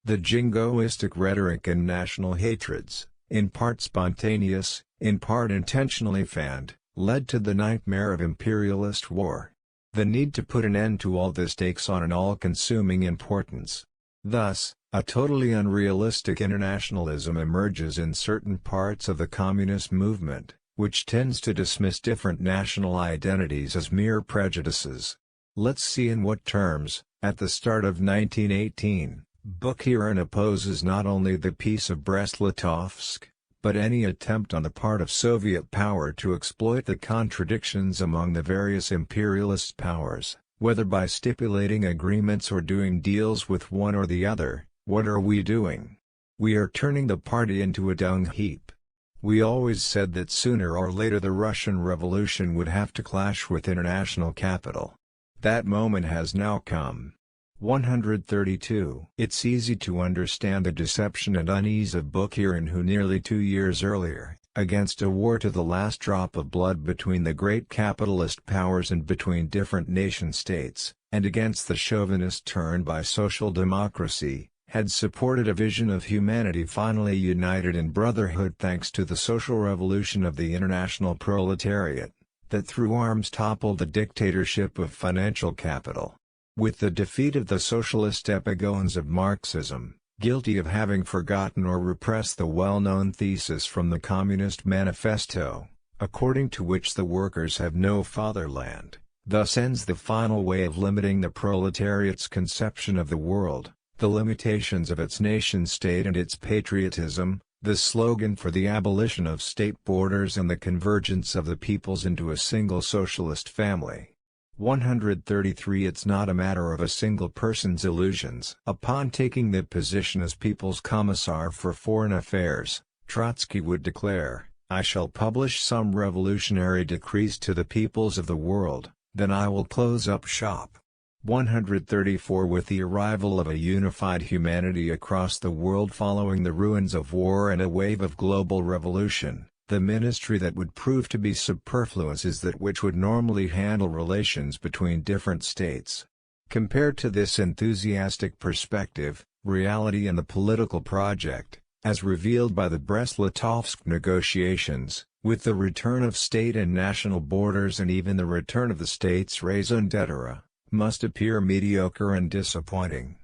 The jingoistic rhetoric and national hatreds, in part spontaneous, in part intentionally fanned, led to the nightmare of imperialist war. The need to put an end to all this takes on an all-consuming importance. Thus, a totally unrealistic internationalism emerges in certain parts of the communist movement, which tends to dismiss different national identities as mere prejudices. Let's see in what terms. At the start of 1918, Bukharin opposes not only the Peace of Brest-Litovsk, but any attempt on the part of Soviet power to exploit the contradictions among the various imperialist powers, whether by stipulating agreements or doing deals with one or the other. What are we doing? We are turning the party into a dung heap. We always said that sooner or later the Russian Revolution would have to clash with international capital. That moment has now come. 132. It's easy to understand the deception and unease of Bukharin, who nearly 2 years earlier, against a war to the last drop of blood between the great capitalist powers and between different nation-states, and against the chauvinist turn by social democracy, had supported a vision of humanity finally united in brotherhood thanks to the social revolution of the international proletariat, that through arms toppled the dictatorship of financial capital. With the defeat of the socialist epigones of Marxism, guilty of having forgotten or repressed the well-known thesis from the Communist Manifesto, according to which the workers have no fatherland, thus ends the final way of limiting the proletariat's conception of the world, the limitations of its nation-state and its patriotism, the slogan for the abolition of state borders and the convergence of the peoples into a single socialist family. 133. It's not a matter of a single person's illusions. Upon taking the position as People's Commissar for Foreign Affairs, Trotsky would declare, "I shall publish some revolutionary decrees to the peoples of the world, then I will close up shop." 134. With the arrival of a unified humanity across the world following the ruins of war and a wave of global revolution, the ministry that would prove to be superfluous is that which would normally handle relations between different states. Compared to this enthusiastic perspective, reality and the political project, as revealed by the Brest-Litovsk negotiations, with the return of state and national borders and even the return of the state's raison d'etre, must appear mediocre and disappointing.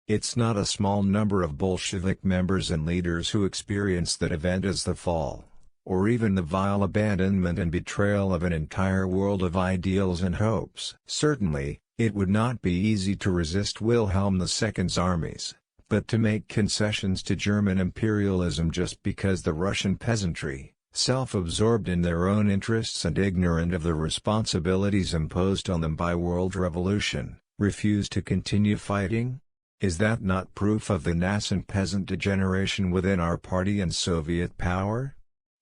It's not a small number of Bolshevik members and leaders who experience that event as the fall, or even the vile abandonment and betrayal of an entire world of ideals and hopes. Certainly, it would not be easy to resist Wilhelm II's armies, but to make concessions to German imperialism just because the Russian peasantry, self-absorbed in their own interests and ignorant of the responsibilities imposed on them by world revolution, refuse to continue fighting? Is that not proof of the nascent peasant degeneration within our party and Soviet power?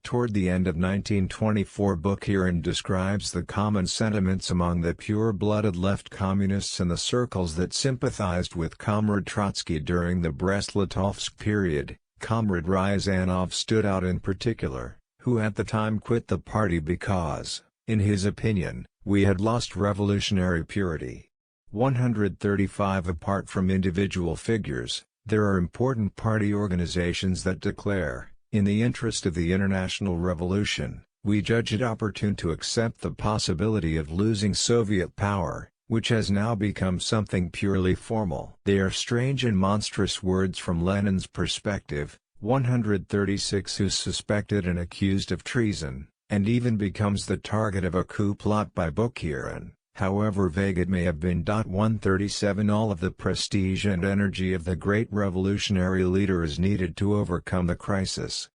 Toward the end of 1924, Bukharin describes the common sentiments among the pure-blooded left communists and the circles that sympathized with Comrade Trotsky during the Brest-Litovsk period. Comrade Ryazanov stood out in particular, who at the time quit the party because, in his opinion, we had lost revolutionary purity. 135. Apart from individual figures, there are important party organizations that declare, in the interest of the international revolution, we judge it opportune to accept the possibility of losing Soviet power, which has now become something purely formal. They are strange and monstrous words from Lenin's perspective. 136. Who's suspected and accused of treason, and even becomes the target of a coup plot by Bukharin, however vague it may have been. 137. All of the prestige and energy of the great revolutionary leader is needed to overcome the crisis.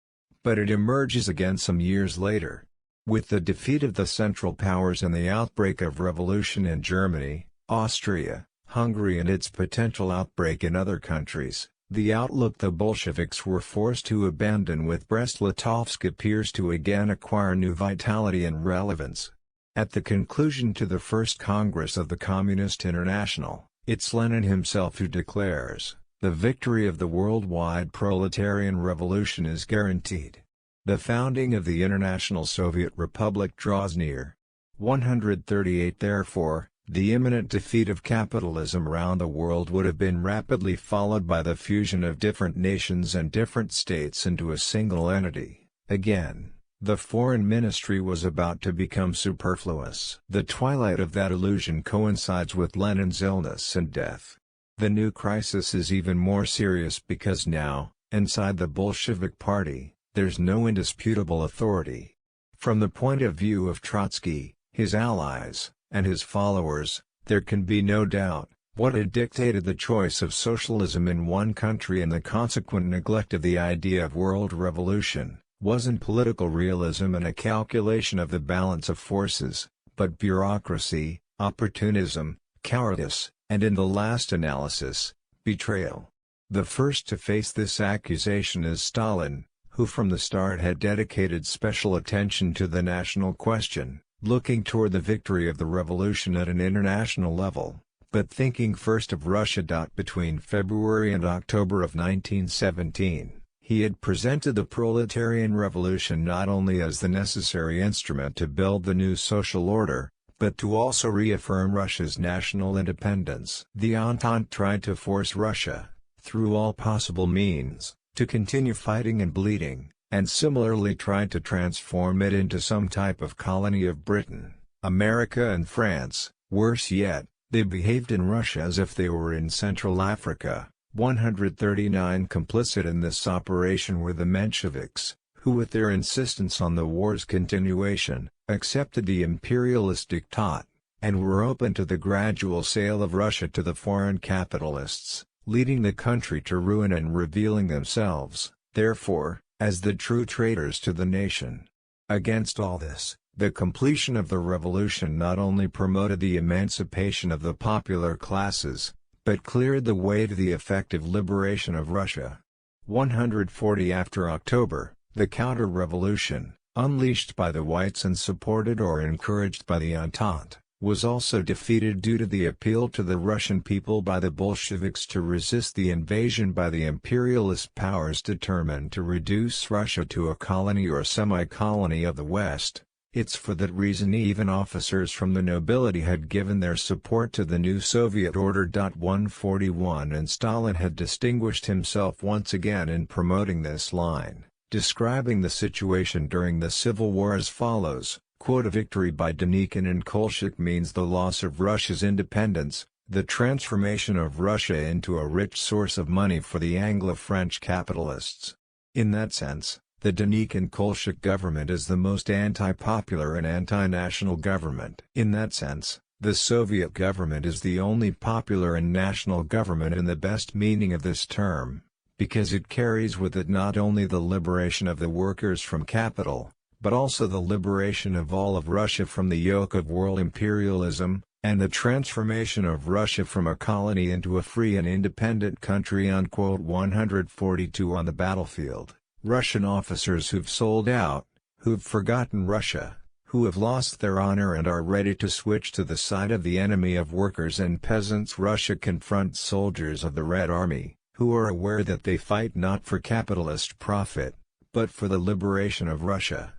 But it emerges again some years later. With the defeat of the Central Powers and the outbreak of revolution in Germany, Austria, Hungary and its potential outbreak in other countries, the outlook the Bolsheviks were forced to abandon with Brest-Litovsk appears to again acquire new vitality and relevance. At the conclusion to the First Congress of the Communist International, it's Lenin himself who declares, "The victory of the worldwide proletarian revolution is guaranteed. The founding of the International Soviet Republic draws near." 138. Therefore, The imminent defeat of capitalism around the world would have been rapidly followed by the fusion of different nations and different states into a single entity. Again, the foreign ministry was about to become superfluous. The twilight of that illusion coincides with Lenin's illness and death. The new crisis is even more serious because now, inside the Bolshevik Party, there's no indisputable authority. From the point of view of Trotsky, his allies, and his followers, there can be no doubt, what had dictated the choice of socialism in one country and the consequent neglect of the idea of world revolution, wasn't political realism and a calculation of the balance of forces, but bureaucracy, opportunism, cowardice, and in the last analysis, betrayal. The first to face this accusation is Stalin, who from the start had dedicated special attention to the national question, looking toward the victory of the revolution at an international level, but thinking first of Russia. Between February and October of 1917, he had presented the proletarian revolution not only as the necessary instrument to build the new social order, but to also reaffirm Russia's national independence. The Entente tried to force Russia, through all possible means, to continue fighting and bleeding, and similarly tried to transform it into some type of colony of Britain, America and France. Worse yet, they behaved in Russia as if they were in Central Africa. 139 complicit in this operation were the Mensheviks, who with their insistence on the war's continuation, accepted the imperialist diktat, and were open to the gradual sale of Russia to the foreign capitalists, leading the country to ruin and revealing themselves, therefore, as the true traitors to the nation. Against all this, the completion of the revolution not only promoted the emancipation of the popular classes, but cleared the way to the effective liberation of Russia. 140 after October, the counter-revolution, unleashed by the Whites and supported or encouraged by the Entente, was also defeated due to the appeal to the Russian people by the Bolsheviks to resist the invasion by the imperialist powers determined to reduce Russia to a colony or semi-colony of the West. It's for that reason even officers from the nobility had given their support to the new Soviet order. 141 and Stalin had distinguished himself once again in promoting this line, describing the situation during the Civil War as follows. Quote, a victory by Denikin and Kolchak means the loss of Russia's independence, the transformation of Russia into a rich source of money for the Anglo-French capitalists. In that sense, the Denikin-Kolchak government is the most anti-popular and anti-national government. In that sense, the Soviet government is the only popular and national government in the best meaning of this term, because it carries with it not only the liberation of the workers from capital, but also the liberation of all of Russia from the yoke of world imperialism, and the transformation of Russia from a colony into a free and independent country. 142 on the battlefield, Russian officers who've sold out, who've forgotten Russia, who have lost their honor and are ready to switch to the side of the enemy of workers and peasants. Russia confronts soldiers of the Red Army, who are aware that they fight not for capitalist profit, but for the liberation of Russia.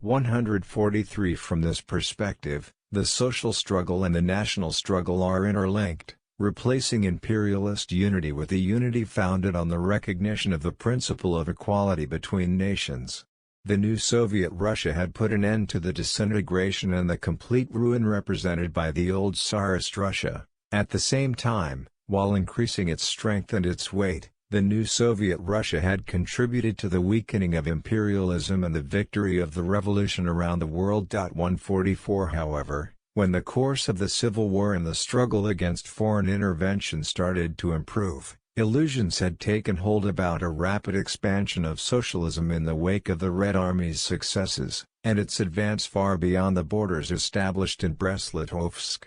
143 From this perspective, the social struggle and the national struggle are interlinked, replacing imperialist unity with a unity founded on the recognition of the principle of equality between nations. The new Soviet Russia had put an end to the disintegration and the complete ruin represented by the old Tsarist Russia. At the same time, while increasing its strength and its weight, the new Soviet Russia had contributed to the weakening of imperialism and the victory of the revolution around the world. 144 However, when the course of the Civil War and the struggle against foreign intervention started to improve, illusions had taken hold about a rapid expansion of socialism in the wake of the Red Army's successes, and its advance far beyond the borders established in Brest-Litovsk.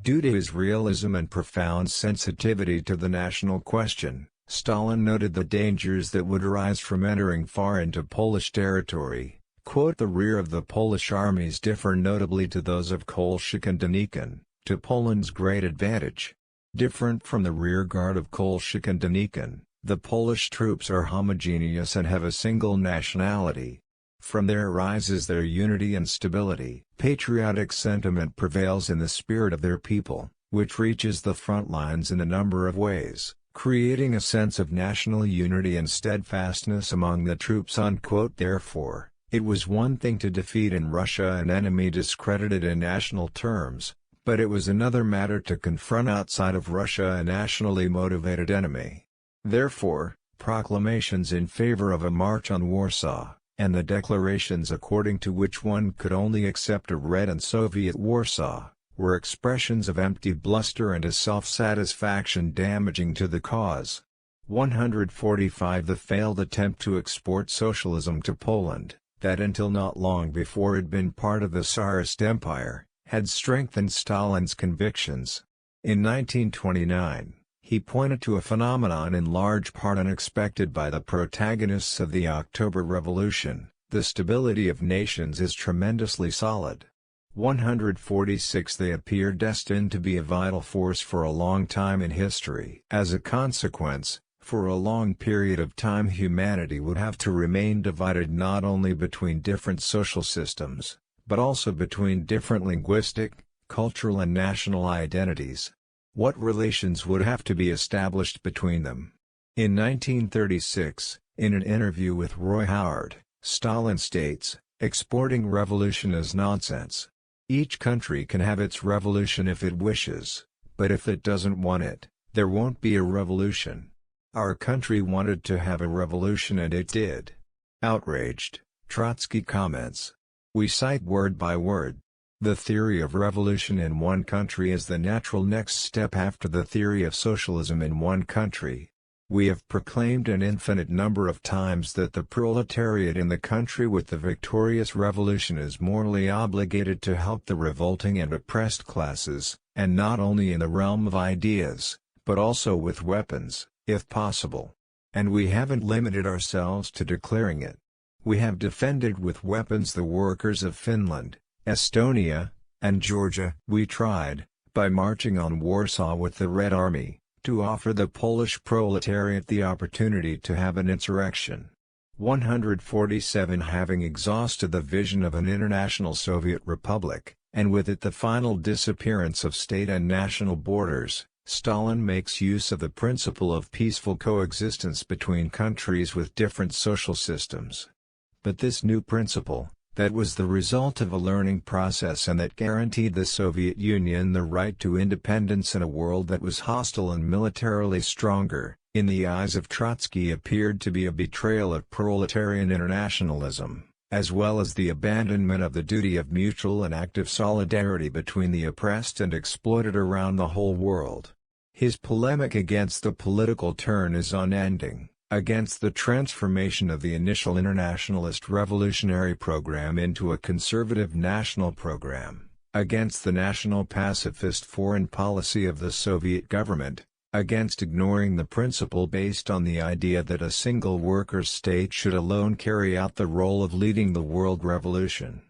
Due to his realism and profound sensitivity to the national question, Stalin noted the dangers that would arise from entering far into Polish territory. Quote, the rear of the Polish armies differ notably to those of Kolchak and Denikin, to Poland's great advantage. Different from the rear guard of Kolchak and Denikin, the Polish troops are homogeneous and have a single nationality. From there arises their unity and stability. Patriotic sentiment prevails in the spirit of their people, which reaches the front lines in a number of ways, creating a sense of national unity and steadfastness among the troops." Therefore, it was one thing to defeat in Russia an enemy discredited in national terms, but it was another matter to confront outside of Russia a nationally motivated enemy. Therefore, proclamations in favor of a march on Warsaw, and the declarations according to which one could only accept a Red and Soviet Warsaw, were expressions of empty bluster and a self-satisfaction damaging to the cause. 145 The failed attempt to export socialism to Poland, that until not long before had been part of the Tsarist Empire, had strengthened Stalin's convictions. In 1929, he pointed to a phenomenon in large part unexpected by the protagonists of the October Revolution: the stability of nations is tremendously solid. 146 They appear destined to be a vital force for a long time in history. As a consequence, for a long period of time humanity would have to remain divided not only between different social systems, but also between different linguistic, cultural and national identities. What relations would have to be established between them? In 1936, in an interview with Roy Howard, Stalin states, "Exporting revolution is nonsense. Each country can have its revolution if it wishes, but if it doesn't want it, there won't be a revolution. Our country wanted to have a revolution and it did." Outraged, Trotsky comments. We cite word by word. The theory of revolution in one country is the natural next step after the theory of socialism in one country. We have proclaimed an infinite number of times that the proletariat in the country with the victorious revolution is morally obligated to help the revolting and oppressed classes, and not only in the realm of ideas, but also with weapons, if possible. And we haven't limited ourselves to declaring it. We have defended with weapons the workers of Finland, Estonia, and Georgia. We tried, by marching on Warsaw with the Red Army, to offer the Polish proletariat the opportunity to have an insurrection. 147 Having exhausted the vision of an international Soviet republic, and with it the final disappearance of state and national borders, Stalin makes use of the principle of peaceful coexistence between countries with different social systems. But this new principle, that was the result of a learning process and that guaranteed the Soviet Union the right to independence in a world that was hostile and militarily stronger, in the eyes of Trotsky appeared to be a betrayal of proletarian internationalism, as well as the abandonment of the duty of mutual and active solidarity between the oppressed and exploited around the whole world. His polemic against the political turn is unending, against the transformation of the initial internationalist revolutionary program into a conservative national program, against the national pacifist foreign policy of the Soviet government, against ignoring the principle based on the idea that a single worker state should alone carry out the role of leading the world revolution.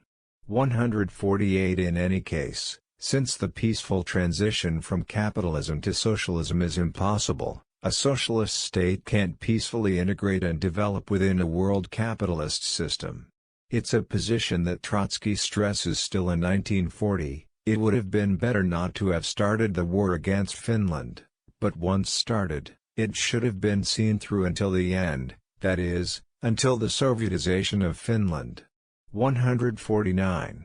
148 In any case, since the peaceful transition from capitalism to socialism is impossible, a socialist state can't peacefully integrate and develop within a world capitalist system. It's a position that Trotsky stresses still in 1940. It would have been better not to have started the war against Finland, but once started, it should have been seen through until the end, that is, until the Sovietization of Finland. 149